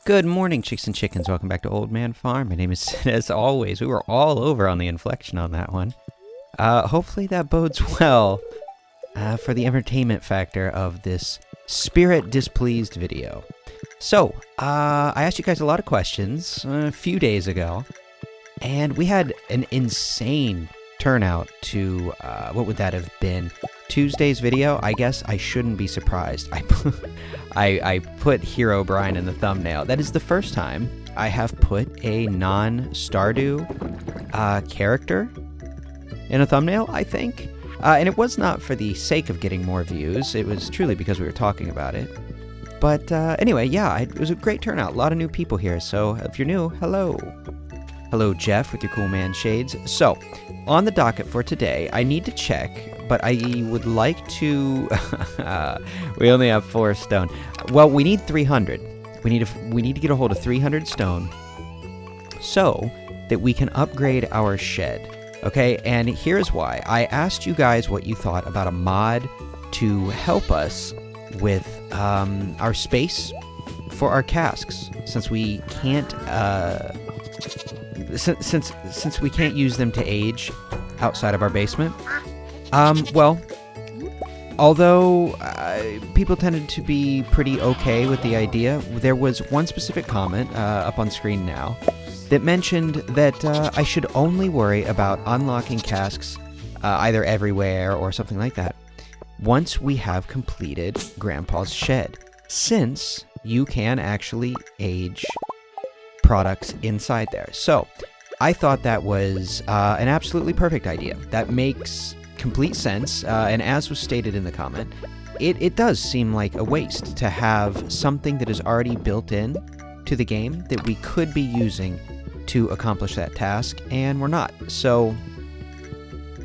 Good morning, chicks and chickens. Welcome back to Old Man Farm. My name is Sid, as always. We were all over on the inflection on that one. Hopefully that bodes well for the entertainment factor of this spirit displeased video. So, I asked you guys a lot of questions a few days ago, and we had an insane turnout to, what would that have been? Tuesday's video. I guess I shouldn't be surprised. I put Hero Brian in the thumbnail. That is the first time I have put a non-Stardew character in a thumbnail, I think. And it was not for the sake of getting more views. It was truly because we were talking about it. But anyway, yeah, it was a great turnout. A lot of new people here. So if you're new, hello. Hello, Jeff, with your cool man shades. So, on the docket for today, I need to check, but I would like to... we only have 4 stone. Well, we need 300. We need to get a hold of 300 stone so that we can upgrade our shed. Okay, and here's why. I asked you guys what you thought about a mod to help us with our space for our casks, since we can't... Since we can't use them to age outside of our basement. Well, although people tended to be pretty okay with the idea, there was one specific comment up on screen now that mentioned that I should only worry about unlocking casks either everywhere or something like that once we have completed Grandpa's shed, since you can actually age products inside there. So I thought that was an absolutely perfect idea. That makes complete sense, and as was stated in the comment, it does seem like a waste to have something that is already built in to the game that we could be using to accomplish that task, and we're not. So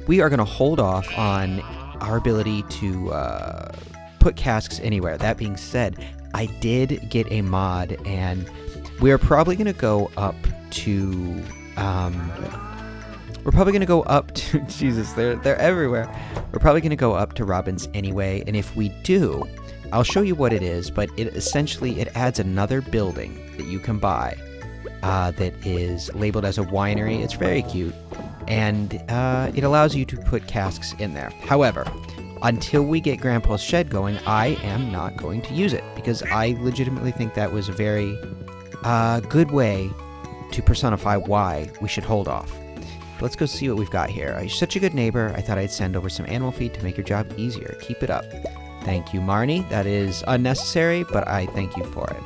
we are going to hold off on our ability to put casks anywhere. That being said, I did get a mod, and we're probably going to go up to, Jesus, they're everywhere. We're probably going to go up to Robin's anyway, and if we do, I'll show you what it is, but it adds another building that you can buy that is labeled as a winery. It's very cute, and it allows you to put casks in there. However, until we get Grandpa's shed going, I am not going to use it, because I legitimately think that was a very... good way to personify why we should hold off. But let's go see what we've got here. You're such a good neighbor. I thought I'd send over some animal feed to make your job easier. Keep it up. Thank you, Marnie. That is unnecessary, but I thank you for it.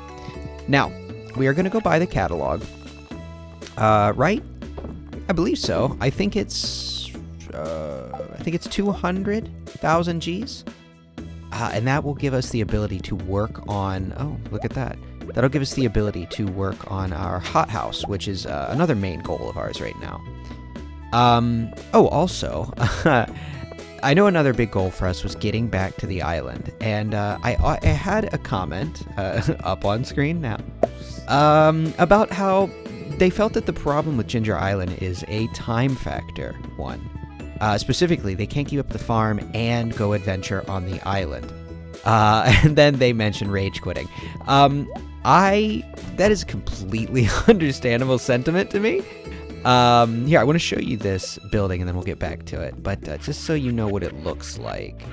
Now, we are going to go buy the catalog. Right? I believe so. I think it's 200,000 Gs. And that will give us the ability to work on... Oh, look at that. That'll give us the ability to work on our hothouse, which is another main goal of ours right now. Also, I know another big goal for us was getting back to the island. And I had a comment up on screen now about how they felt that the problem with Ginger Island is a time factor one. Specifically, they can't keep up the farm and go adventure on the island. And then they mention rage quitting. That is a completely understandable sentiment to me. Here, I want to show you this building and then we'll get back to it. But just so you know what it looks like.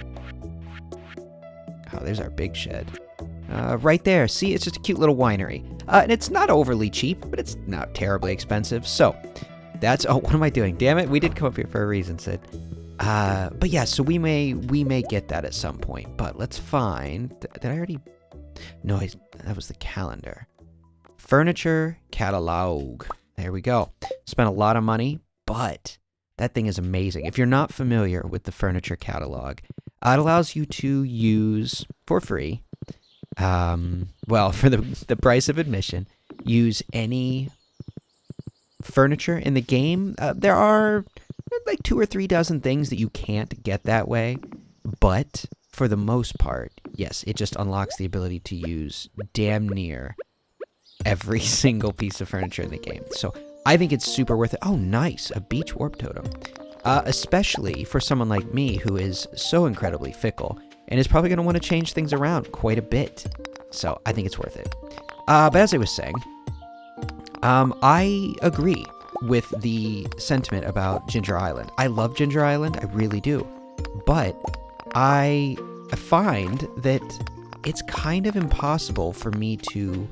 Oh, there's our big shed. Right there. See, it's just a cute little winery. And it's not overly cheap, but it's not terribly expensive. So, that's... Oh, what am I doing? Damn it, we did come up here for a reason, Sid. But yeah, so we may get that at some point. But let's find... Did I already... No, that was the calendar. Furniture catalog. There we go. Spent a lot of money, but that thing is amazing. If you're not familiar with the furniture catalog, it allows you to use, for free, well, for the price of admission, use any furniture in the game. There are like 2 or 3 dozen things that you can't get that way, but for the most part, yes, it just unlocks the ability to use damn near every single piece of furniture in the game. So I think it's super worth it. Oh, nice, a beach warp totem. Especially for someone like me who is so incredibly fickle and is probably going to want to change things around quite a bit. So I think it's worth it. But as I was saying, I agree with the sentiment about Ginger Island. I love Ginger Island, I really do. But I find that it's kind of impossible for me to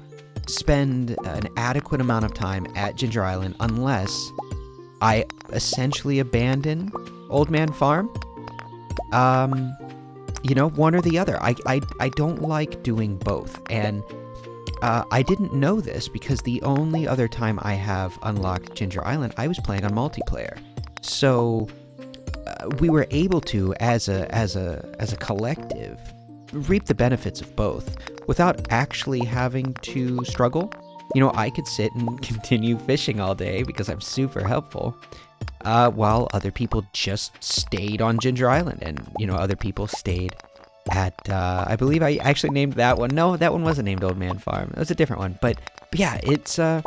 spend an adequate amount of time at Ginger Island unless I essentially abandon Old Man Farm. One or the other. I don't like doing both, and I didn't know this because the only other time I have unlocked Ginger Island, I was playing on multiplayer. So we were able to, as a collective, reap the benefits of both without actually having to struggle. I could sit and continue fishing all day because I'm super helpful, while other people just stayed on Ginger Island, and other people stayed at I believe I actually named that one. No, that one wasn't named Old Man Farm. It was a different one. But yeah, it's I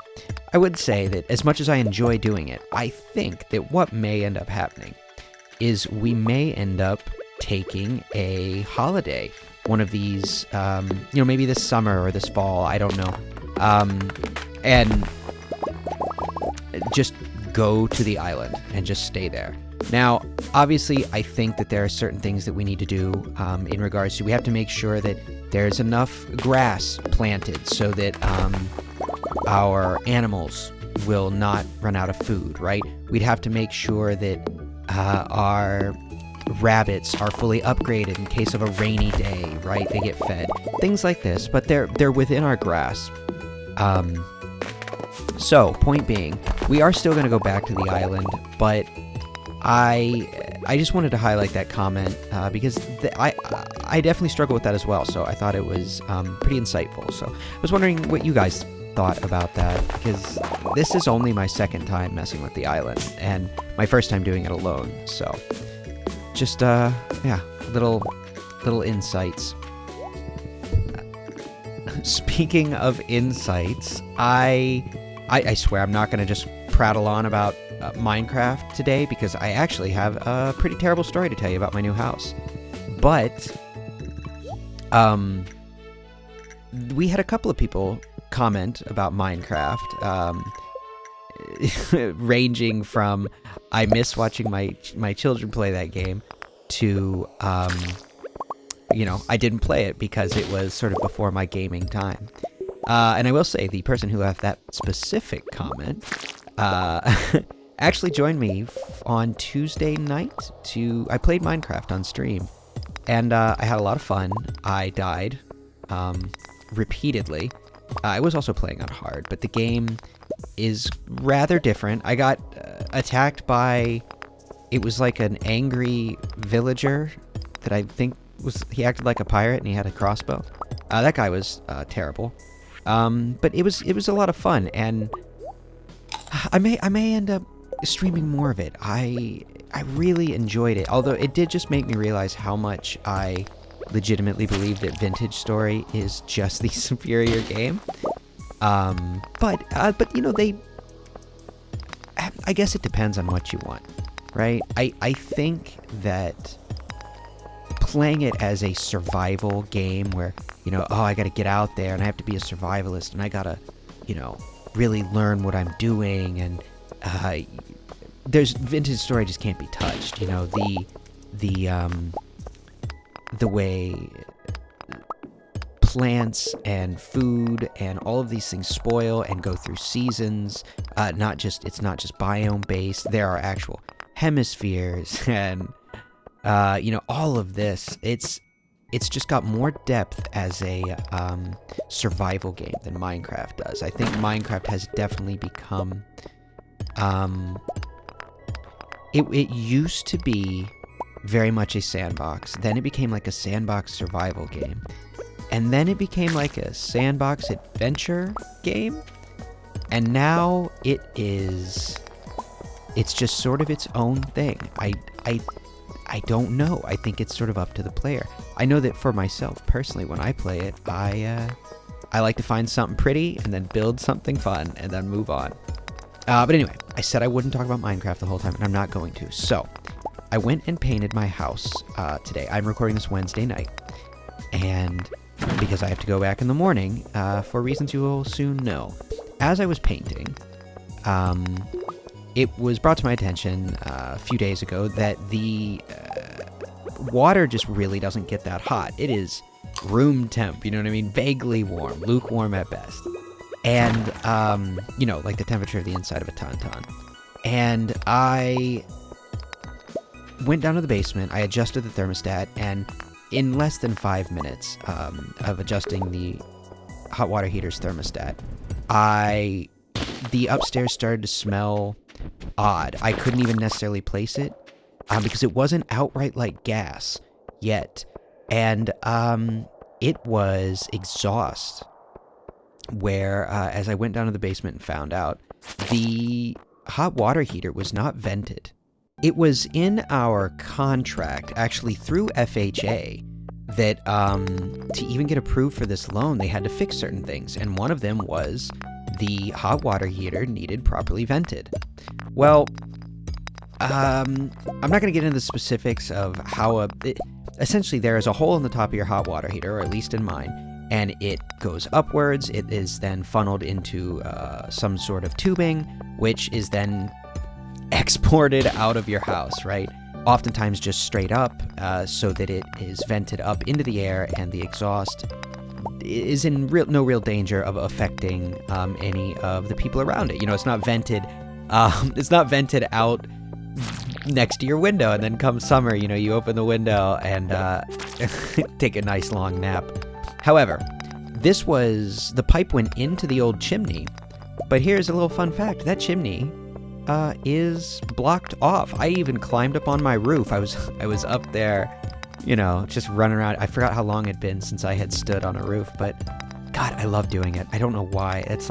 would say that as much as I enjoy doing it, I think that what may end up happening is we may end up taking a holiday one of these, maybe this summer or this fall, I don't know, and just go to the island and just stay there. Now, obviously, I think that there are certain things that we need to do in regards to, we have to make sure that there's enough grass planted so that our animals will not run out of food, right? We'd have to make sure that our rabbits are fully upgraded in case of a rainy day, right? They get fed. Things like this, but they're within our grasp. So, point being, we are still going to go back to the island, but I just wanted to highlight that comment because I definitely struggle with that as well, so I thought it was pretty insightful. So I was wondering what you guys thought about that, because this is only my second time messing with the island, and my first time doing it alone, so just, yeah, little insights. Speaking of insights, I swear I'm not going to just prattle on about Minecraft today, because I actually have a pretty terrible story to tell you about my new house. But we had a couple of people comment about Minecraft, ranging from I miss watching my children play that game to I didn't play it because it was sort of before my gaming time. And I will say, the person who left that specific comment actually joined me on Tuesday night I played Minecraft on stream, and I had a lot of fun. I died repeatedly. I was also playing on hard, but the game is rather different. I got attacked by, it was like an angry villager that I think he acted like a pirate, and he had a crossbow. That guy was terrible. But it was a lot of fun, and I may end up streaming more of it. I really enjoyed it, although it did just make me realize how much I legitimately believe that Vintage Story is just the superior game. But I guess it depends on what you want, right? I think that playing it as a survival game where, I gotta get out there and I have to be a survivalist and I gotta, really learn what I'm doing, and there's Vintage Story just can't be touched. The way plants and food and all of these things spoil and go through seasons. It's not just biome based. There are actual hemispheres and all of this. It's just got more depth as a survival game than Minecraft does. I think Minecraft has definitely become it used to be very much a sandbox. Then it became like a sandbox survival game. And then it became like a sandbox adventure game. And now it's just sort of its own thing. I don't know. I think it's sort of up to the player. I know that for myself, personally, when I play it, I like to find something pretty and then build something fun and then move on. But anyway, I said I wouldn't talk about Minecraft the whole time, and I'm not going to. So, I went and painted my house today. I'm recording this Wednesday night. And because I have to go back in the morning for reasons you will soon know. As I was painting, it was brought to my attention a few days ago that the water just really doesn't get that hot. It is room temp, you know what I mean? Vaguely warm, lukewarm at best. And, you know, like the temperature of the inside of a tauntaun. And I went down to the basement, I adjusted the thermostat, and in less than 5 minutes of adjusting the hot water heater's thermostat, the upstairs started to smell odd. I couldn't even necessarily place it because it wasn't outright like gas yet. And it was exhaust, where as I went down to the basement and found out, the hot water heater was not vented. It was in our contract, actually through FHA, that to even get approved for this loan, they had to fix certain things, and one of them was the hot water heater needed properly vented. Well, I'm not going to get into the specifics of how essentially there is a hole in the top of your hot water heater, or at least in mine, and it goes upwards. It is then funneled into some sort of tubing, which is then exported out of your house, right? Oftentimes just straight up, so that it is vented up into the air, and the exhaust is in no real danger of affecting any of the people around it. You know, it's not vented. It's not vented out next to your window, and then come summer, you know, you open the window and take a nice long nap. However, the pipe went into the old chimney, but here's a little fun fact. That chimney is blocked off. I even climbed up on my roof. I was up there, you know, just running around. I forgot how long it had been since I had stood on a roof, but God, I love doing it. I don't know why. It's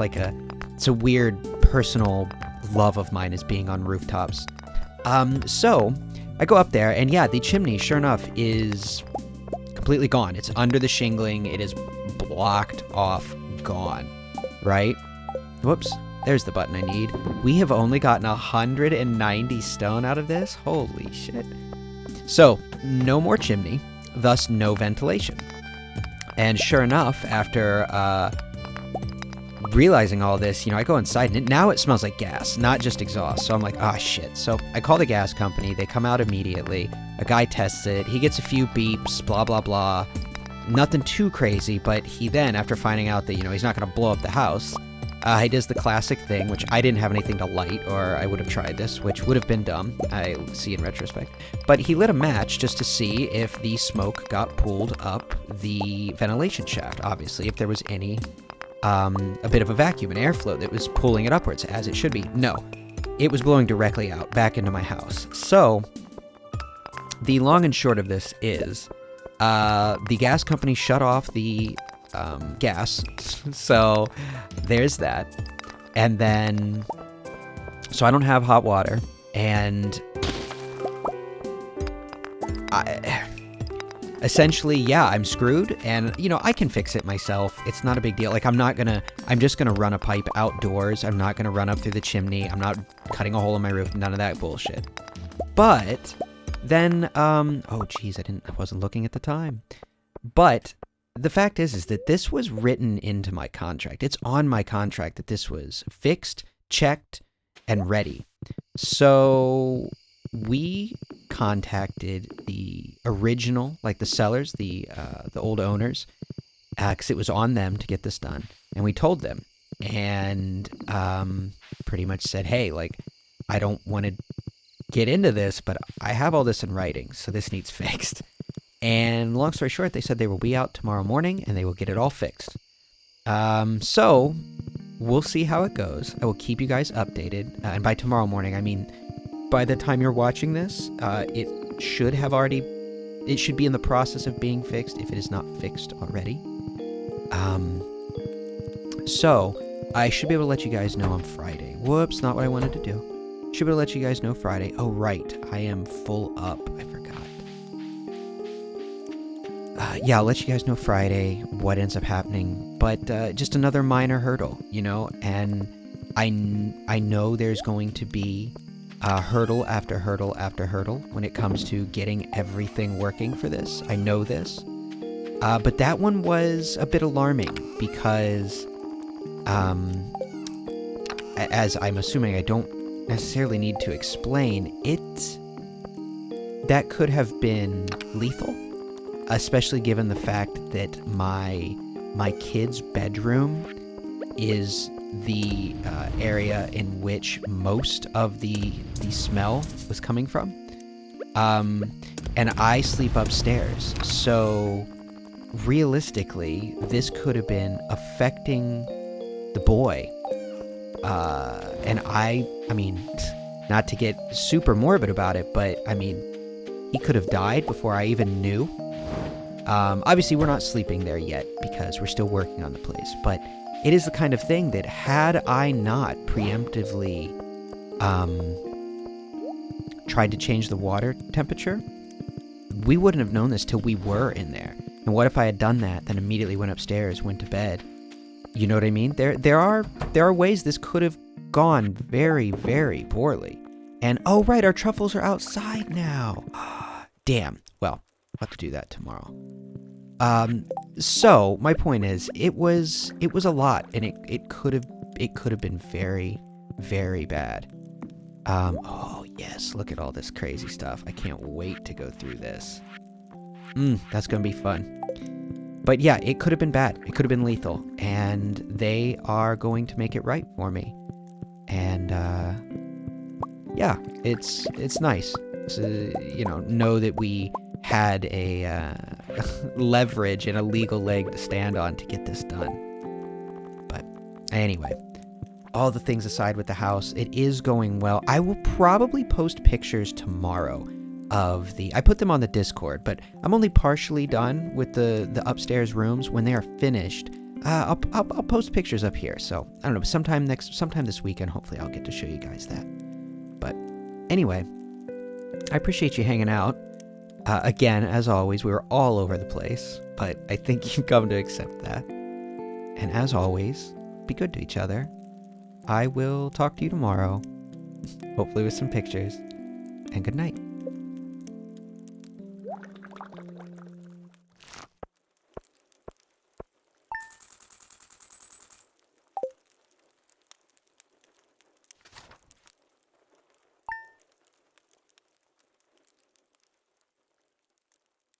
a weird personal love of mine, is being on rooftops. So I go up there, and yeah, the chimney, sure enough, is completely gone. It's under the shingling. It is blocked off, gone, right? Whoops. There's the button I need. We have only gotten 190 stone out of this. Holy shit. So, no more chimney, thus no ventilation. And sure enough, after realizing all this, you know, I go inside, and now it smells like gas, not just exhaust. So I'm like, ah, shit. So I call the gas company. They come out immediately. A guy tests it. He gets a few beeps, blah, blah, blah. Nothing too crazy, but he then, after finding out that, you know, he's not going to blow up the house, he does the classic thing, which I didn't have anything to light, or I would have tried this, which would have been dumb, I see in retrospect. But he lit a match just to see if the smoke got pulled up the ventilation shaft, obviously, if there was any, a bit of a vacuum, an airflow that was pulling it upwards, as it should be. No, it was blowing directly out, back into my house. So, the long and short of this is, the gas company shut off the gas, so there's that. And then, so I don't have hot water, and essentially, yeah, I'm screwed, and, you know, I can fix it myself. It's not a big deal. Like, I'm just gonna run a pipe outdoors. I'm not gonna run up through the chimney. I'm not cutting a hole in my roof. None of that bullshit. But then, oh geez, I wasn't looking at the time. But the fact is that this was written into my contract. It's on my contract that this was fixed, checked, and ready. So we contacted the original, like the sellers, the old owners, because it was on them to get this done. And we told them, and pretty much said, hey, like, I don't want to get into this, but I have all this in writing, so this needs fixed. And long story short, they said they will be out tomorrow morning, and they will get it all fixed. So we'll see how it goes. I will keep you guys updated. And by tomorrow morning, I mean, by the time you're watching this, it should be in the process of being fixed, if it is not fixed already. So I should be able to let you guys know on Friday. Whoops, not what I wanted to do. Should be able to let you guys know Friday. Oh, right. I am full up. I forgot. Yeah, I'll let you guys know Friday what ends up happening, but just another minor hurdle, you know, and I know there's going to be hurdle after hurdle after hurdle when it comes to getting everything working for this. I know this. But that one was a bit alarming because, as I'm assuming I don't necessarily need to explain, that could have been lethal, especially given the fact that my kid's bedroom is the area in which most of the smell was coming from. And I sleep upstairs, so realistically, this could have been affecting the boy. And I mean, not to get super morbid about it, but I mean, he could have died before I even knew. Obviously, we're not sleeping there yet because we're still working on the place, but it is the kind of thing that had I not preemptively tried to change the water temperature, we wouldn't have known this till we were in there. And what if I had done that, then immediately went upstairs, went to bed? You know what I mean? There are ways this could have gone very, very poorly. And oh right, our truffles are outside now. Damn. Well, I'll have to do that tomorrow. So my point is, it was a lot, and it could have been very, very bad. Oh yes, look at all this crazy stuff. I can't wait to go through this. That's gonna be fun. But yeah, it could have been bad. It could have been lethal, and they are going to make it right for me. And yeah, it's nice to, know that we had a leverage and a legal leg to stand on to get this done. But anyway, all the things aside with the house, it is going well. I will probably post pictures tomorrow of I put them on the Discord, but I'm only partially done with the upstairs rooms. When they are finished, I'll post pictures up here. So I don't know, sometime this weekend, hopefully I'll get to show you guys that. But anyway, I appreciate you hanging out. Again, as always, we were all over the place, but I think you've come to accept that. And as always, be good to each other. I will talk to you tomorrow, hopefully with some pictures, and good night.